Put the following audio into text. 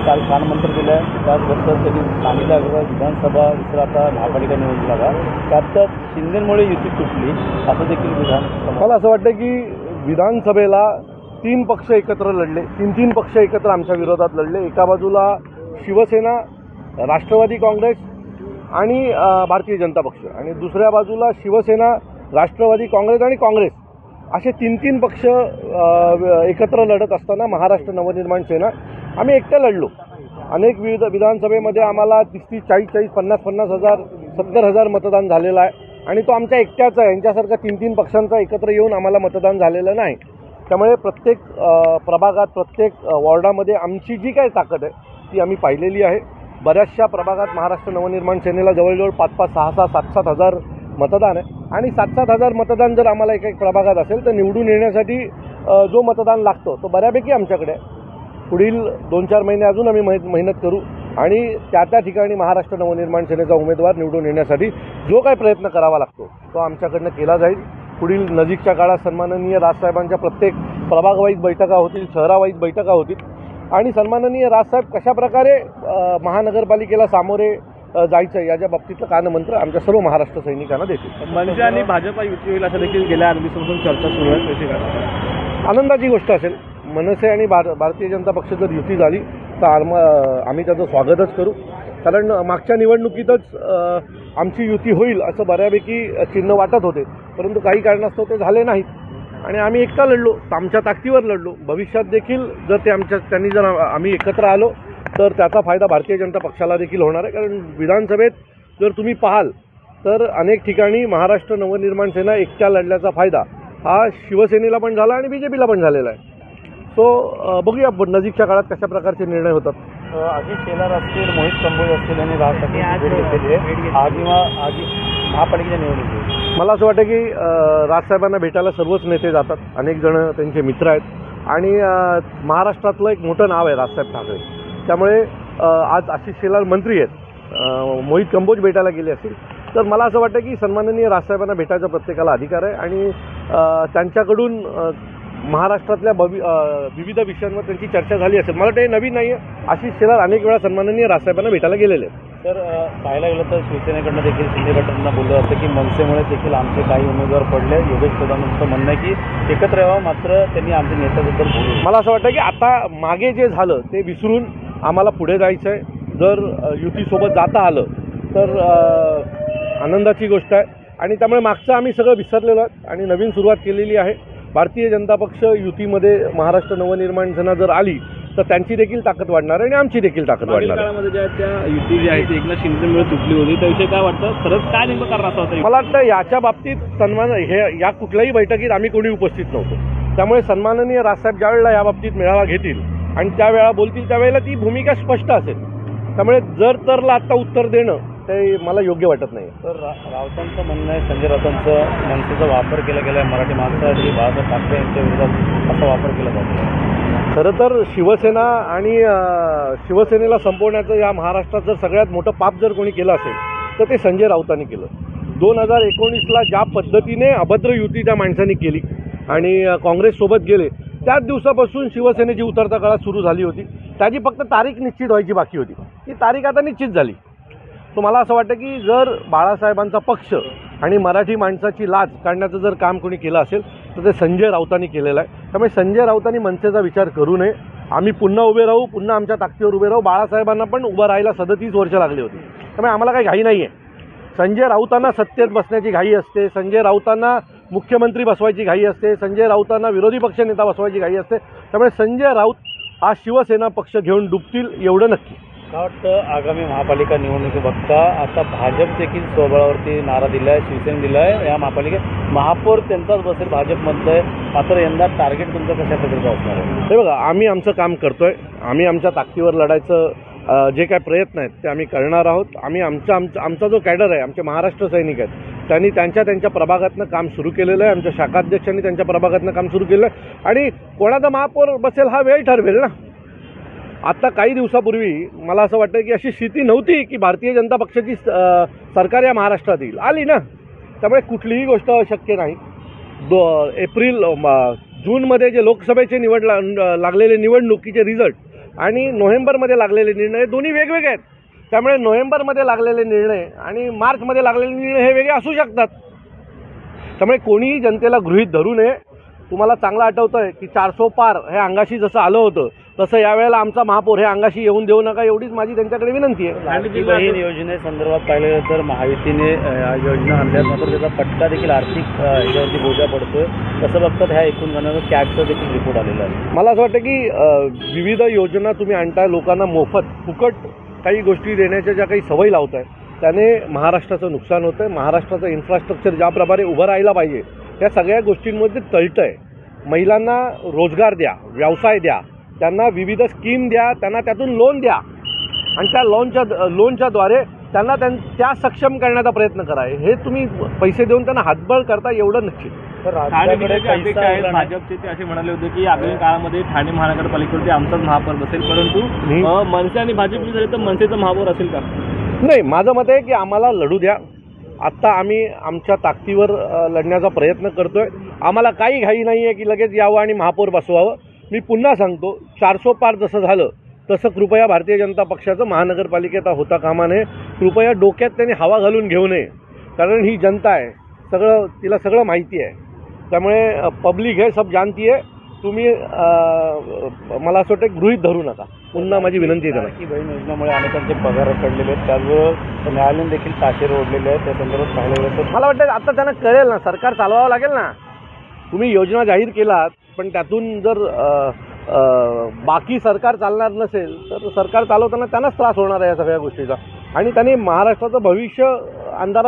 काल कानमंत्र दिलं त्याचबरोबर त्यांनी सांगितलं की विधानसभा दुसरा आता महापालिका निवडणूक लागा त्यात शिंदेमुळे युती तुटली असं देखील विधान मला असं वाटतं की विधानसभेला 3 पक्ष एकत्र लढले, 3 पक्ष एकत्र आमच्या विरोधात लढले. एका बाजूला शिवसेना, राष्ट्रवादी काँग्रेस आणि भारतीय जनता पक्ष आणि दुसऱ्या बाजूला शिवसेना, राष्ट्रवादी काँग्रेस आणि काँग्रेस असे 3 पक्ष एकत्र लढत असताना महाराष्ट्र नवनिर्माण सेना आम्ही एकट्या लढलो. अनेक विधानसभेमध्ये आम्हाला 30, 40, 50 हजार 70,000 मतदान झालेलं आहे आणि तो आमच्या एकट्याचा आहे. यांच्यासारखा 3 पक्षांचा एकत्र येऊन आम्हाला मतदान झालेलं नाही. त्यामुळे प्रत्येक प्रभागात, प्रत्येक वॉर्डामध्ये आमची जी काही ताकद आहे ती आम्ही पाहिलेली आहे. बऱ्याचशा प्रभागात महाराष्ट्र नवनिर्माण सेनेला जवळजवळ 5-5, 6-6, 7-7 हजार मतदान आहे आणि 7-7 हजार मतदान जर आम्हाला एक प्रभागात असेल तर निवडून येण्यासाठी जो मतदान लागतो तो बऱ्यापैकी आमच्याकडे आहे. पुढील 2-4 महिने अजून आम्ही मेहनत करू आणि त्या ठिकाणी महाराष्ट्र नवनिर्माण सेनेचा उमेदवार निवडून येण्यासाठी जो काही प्रयत्न करावा लागतो तो आमच्याकडनं केला जाईल. पुढील नजीकच्या काळात सन्माननीय राजसाहेबांच्या प्रत्येक प्रभागवाईज बैठका होतील, शहरावाईज बैठका होतील आणि सन्माननीय राजसाहेब कशाप्रकारे महानगरपालिकेला सामोरे जायचं याच्या बाबतीतलं कानमंत्र आमच्या सर्व महाराष्ट्र सैनिकांना देतील. मनसे आणि भाजपा युती होईल असं देखील गेल्या 8 दिवसांपासून चर्चा सुरू आहे. कशी काय आनंदाची गोष्ट असेल. मनसे आणि भारतीय जनता पक्ष जर युती झाली तर आम्ही त्याचं स्वागतच करू. कारण मागच्या निवडणुकीतच आमची युती होईल असं बऱ्यापैकी चिन्ह वाटत होते, परंतु काही कारणास्तव ते झाले नाहीत आणि आम्ही एकटा लढलो, आमच्या ताकदीवर लढलो. भविष्यात देखील जर त्यांनी जर आम्ही एकत्र आलो तर त्याचा फायदा भारतीय जनता पक्षाला देखील होणार आहे. कारण विधानसभेत जर तुम्ही पाहाल तर अनेक ठिकाणी महाराष्ट्र नवनिर्माण सेना एकट्या लढल्याचा फायदा हा शिवसेनेला पण झाला आणि BJPला पण झालेला आहे. तो बघूया नजीकच्या काळात कशा प्रकारचे निर्णय होतात. अजित शेलार असतील, मोहित कंबोज असतील आणि राज ठाकरे आधी महापालिकेच्या निवडणुकीत मला असं वाटतं की राजसाहेबांना भेटायला सर्वच नेते जातात. अनेक जण त्यांचे मित्र आहेत आणि महाराष्ट्रातलं एक मोठं नाव आहे राजसाहेब ठाकरे. त्यामुळे आज आशिष शेलार मंत्री आहेत, मोहित कंबोज भेटायला गेले असतील तर मला असं वाटतं की सन्माननीय राजसाहेबांना भेटायचा प्रत्येकाला अधिकार आहे आणि त्यांच्याकडून महाराष्ट्रातल्या विविध विषयांवर त्यांची चर्चा झाली असेल. मला वाटतं हे नवीन नाही आहे. आशिष शेलार अनेक वेळा सन्माननीय राजसाहेबांना भेटायला गेलेले आहेत. तर पाहायला गेलं तर शिवसेनेकडनं देखील शिंदे गटांना बोललं असतं की मनसेमुळे देखील आमचे काही उमेदवार पडले. योगेश कदमांचं म्हणणं आहे की एकत्र यावं, मात्र त्यांनी आमच्या नेत्याबद्दल बोलू. मला असं वाटतं की आता मागे जे झालं ते विसरून आम्हाला पुढे जायचं आहे. जर युतीसोबत जाता आलं तर आनंदाची गोष्ट आहे आणि त्यामुळे मागचं आम्ही सगळं विसरलेलो आहोत आणि नवीन सुरुवात केलेली आहे. भारतीय जनता पक्ष युतीमध्ये महाराष्ट्र नवनिर्माण सेना जर आली तर त्यांची देखील ताकद वाढणार आहे आणि आमची देखील ताकद वाढणार आहे. काळामध्ये ज्या त्या युती जी आहे ती एकनाथ शिंदेमुळे तुटली होती त्याविषयी काय वाटतं? खरंच काय नेमकं कारण असं होतं? मला वाटतं याच्या बाबतीत या कुठल्याही बैठकीत आम्ही कोणी उपस्थित नव्हतो. त्यामुळे सन्माननीय राजसाहेब ज्यावेळेला या बाबतीत मेळावा घेतील आणि त्यावेळेला बोलतील त्यावेळेला ती भूमिका स्पष्ट असेल. त्यामुळे जर तरला आत्ता उत्तर देणं ते मला योग्य वाटत नाही. तर राऊतांचं म्हणणं आहे, संजय राऊतांचं मनसेचा वापर केला गेला आहे मराठी माणसासाठी, बाळासाहेब ठाकरे यांच्या विरोधात असा वापर केला जातो. खरं तर शिवसेना आणि शिवसेनेला संपवण्याचं या महाराष्ट्रात जर सगळ्यात मोठं पाप जर कोणी केलं असेल तर ते संजय राऊतांनी केलं. 2019ला ज्या पद्धतीने अभद्र युती त्या माणसांनी केली आणि काँग्रेससोबत गेले त्याच दिवसापासून शिवसेनेची उतरता काळात सुरू झाली होती. त्याची फक्त तारीख निश्चित व्हायची बाकी होती. ती तारीख आता निश्चित झाली. तो मला असं वाटतं की जर बाळासाहेबांचा पक्ष आणि मराठी माणसाची लाज काढण्याचं जर काम कोणी केलं असेल तर ते संजय राऊतांनी केलेलं आहे. त्यामुळे संजय राऊतांनी मनसेचा विचार करू नये. आम्ही पुन्हा उभे राहू, पुन्हा आमच्या ताकदीवर उभे राहू. बाळासाहेबांना पण उभं राहायला 37 वर्ष लागली होती. त्यामुळे आम्हाला काही घाई नाही आहे. संजय राऊतांना सत्तेत बसण्याची घाई असते, संजय राऊतांना मुख्यमंत्री बसवायची घाई असते, संजय राऊतांना विरोधी पक्षनेता बसवायची घाई असते. त्यामुळे संजय राऊत हा शिवसेना पक्ष घेऊन डुबतील एवढं नक्की. काय वाटतं आगामी महापालिका निवडणुकी बघता आता भाजप देखील स्वबळावरती नारा दिला आहे, शिवसेने दिला आहे. या महापालिकेत महापौर त्यांचाच बसेल भाजप म्हणतंय, मात्र यंदा टार्गेट तुमचं कशा पद्धतीचं असणार आहे? हे बघा, आम्ही आमचं काम करतोय. आम्ही आमच्या ताकदीवर लढायचं जे काय प्रयत्न आहेत ते आम्ही करणार आहोत. आम्ही आमचा जो कॅडर आहे, आमचे महाराष्ट्र सैनिक आहेत, त्यांनी त्यांच्या प्रभागातनं काम सुरू केलेलं आहे. आमच्या शाखाध्यक्षांनी त्यांच्या प्रभागातनं काम सुरू केलं आहे आणि कोणाचा महापौर बसेल हा वेळ ठरवेल ना. आता काही दिवसापूर्वी मला असं वाटतं की अशी स्थिती नव्हती की भारतीय जनता पक्षाची सरकार या महाराष्ट्रात येईल, आली ना. त्यामुळे कुठलीही गोष्ट अशक्य नाही. जूनमध्ये जे लोकसभेचे लागलेले निवडणुकीचे रिझल्ट आणि नोव्हेंबरमध्ये लागलेले निर्णय दोन्ही वेगवेगळे आहेत. त्यामुळे नोव्हेंबरमध्ये लागलेले निर्णय आणि मार्चमध्ये लागलेले निर्णय हे वेगळे असू शकतात. त्यामुळे कोणीही जनतेला गृहीत धरू नये. तुम्हाला चांगलं आठवतं आहे की 400 पार हे अंगाशी जसं आलं होतं तसं यावेळेला आमचा महापौर हे अंगाशी येऊन देऊ नका, एवढीच माझी त्यांच्याकडे विनंती आहे. लाडकी बहीण योजनेसंदर्भात पाहिलं तर महायुतीने योजना आणल्यात, मात्र त्याचा फटका देखील आर्थिक ह्याच्यावरती बोजा पडतोय. कसं बघतात ह्या एकूण गणना कॅगचा देखील रिपोर्ट आलेला आहे. मला असं वाटतं की विविध योजना तुम्ही आणताय, लोकांना मोफत फुकट काही गोष्टी देण्याच्या ज्या काही सवयी लावताय त्याने महाराष्ट्राचं नुकसान होतं आहे. महाराष्ट्राचं इन्फ्रास्ट्रक्चर ज्या प्रकारे उभं राहायला पाहिजे त्या सगळ्या गोष्टींमध्ये तळतं आहे. महिलांना रोजगार द्या, व्यवसाय द्या, त्यांना विविध स्कीम द्या, त्यांना त्यातून लोन द्या आणि त्या लोनच्याद्वारे त्यांना त्या सक्षम करण्याचा प्रयत्न करा. हे तुम्ही पैसे देऊन त्यांना हातबळ करता एवढं निश्चित. तर ठाणे राज्याकडे जिल्ह्याचे अध्यक्ष पैसा आहेत उरला नाही. भाजपचे, ते असे म्हणाले होते की आगामी काळामध्ये ठाणे महानगरपालिकेवरती आमचाच महापौर बसेल, परंतु मनसे आणि भाजप झाले तर मनसेचा महापौर असेल का? नाही, माझं मत आहे की आम्हाला लढू द्या. आत्ता आम्ही आमच्या ताकदीवर लढण्याचा प्रयत्न करतो आहे. आम्हाला काही घाई नाही आहे की लगेच यावं आणि महापौर बसवावं. मी पुन्हा सांगतो, 400 पार जसं झालं तसं कृपया भारतीय जनता पक्षाचं महानगरपालिकेत होता कामा नये. कृपया डोक्यात त्यांनी हवा घालून घेऊ नये, कारण ही जनता आहे, तिला सगळं माहिती आहे. त्यामुळे पब्लिक हे सब जानती आहे. तुम्ही मला असं वाटतं गृहीत धरू नका. पुन्हा माझी विनंती आहे त्यांना. लाडकी बहीण योजनेमुळे अनेकांचे पगार रखडलेले आहेत, त्याचबरोबर न्यायालयाने देखील ताशेरे ओढलेले आहेत. त्या संदर्भात पाहिलं गेलं तर मला वाटतं आता त्यांना कळेल ना, सरकार चालवावं लागेल ना. तुम्ही योजना जाहीर केलात पण त्यातून जर बाकी सरकार चालणार नसेल तर सरकार चालवताना त्यांनाच त्रास होणार आहे या सगळ्या गोष्टीचा आणि त्यांनी महाराष्ट्राचं भविष्य अंधारात